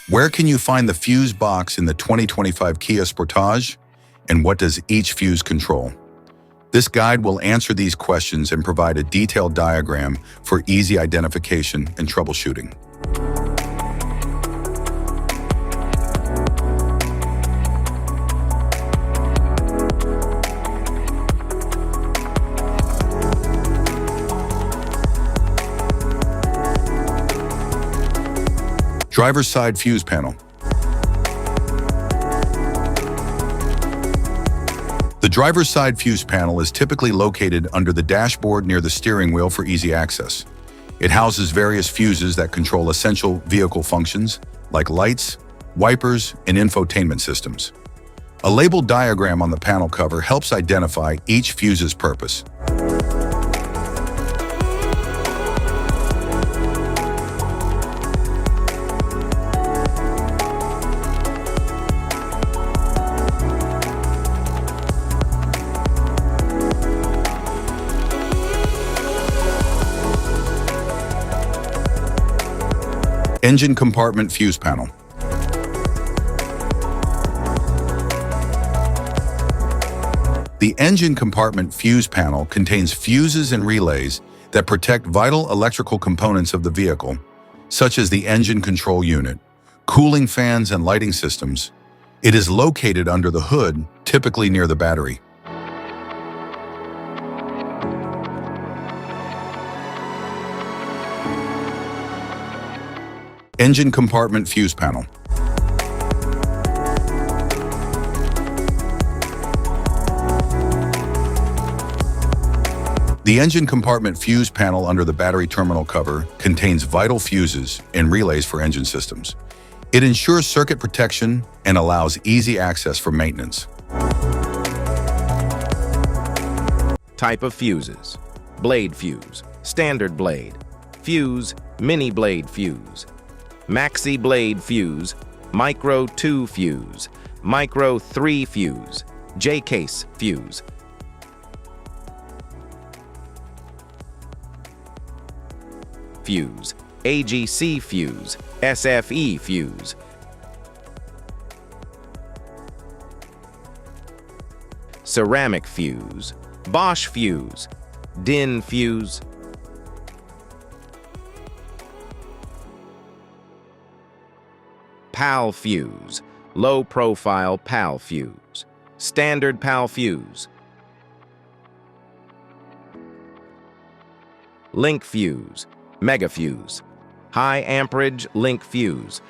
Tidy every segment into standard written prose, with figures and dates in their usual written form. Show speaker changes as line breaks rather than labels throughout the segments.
Where can you find the fuse box in the 2025 Kia Sportage? And what does each fuse control? This guide will answer these questions and provide a detailed diagram for easy identification and troubleshooting. Driver's side fuse panel. The driver's side fuse panel is typically located under the dashboard near the steering wheel for easy access. It houses various fuses that control essential vehicle functions like lights, wipers, and infotainment systems. A labeled diagram on the panel cover helps identify each fuse's purpose. Engine compartment fuse panel. The engine compartment fuse panel contains fuses and relays that protect vital electrical components of the vehicle, such as the engine control unit, cooling fans, and lighting systems. It is located under the hood, typically near the battery. Engine compartment fuse panel. The engine compartment fuse panel under the battery terminal cover contains vital fuses and relays for engine systems. It ensures circuit protection and allows easy access for maintenance.
Type of fuses: blade fuse, standard blade, fuse, mini blade fuse, maxi blade fuse, micro 2 fuse, micro 3 fuse, J-case fuse. Fuse, AGC fuse, SFE fuse. Ceramic fuse, Bosch fuse, DIN fuse. PAL fuse, low profile PAL fuse, standard PAL fuse. Link fuse, mega fuse, high amperage link fuse.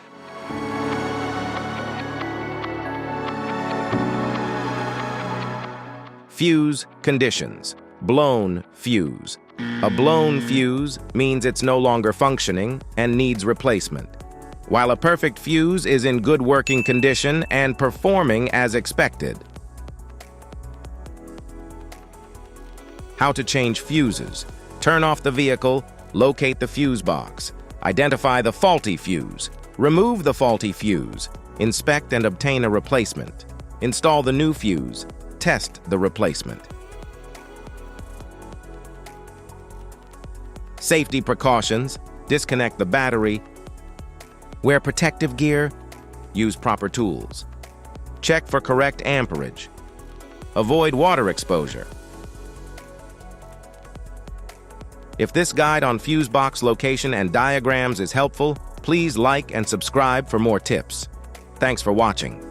Fuse conditions: blown fuse. A blown fuse means it's no longer functioning and needs replacement, while a perfect fuse is in good working condition and performing as expected. How to change fuses: turn off the vehicle, locate the fuse box, identify the faulty fuse, remove the faulty fuse, inspect and obtain a replacement, install the new fuse, test the replacement. Safety precautions: disconnect the battery, wear protective gear, use proper tools, check for correct amperage, avoid water exposure. If this guide on fuse box location and diagrams is helpful, please like and subscribe for more tips. Thanks for watching.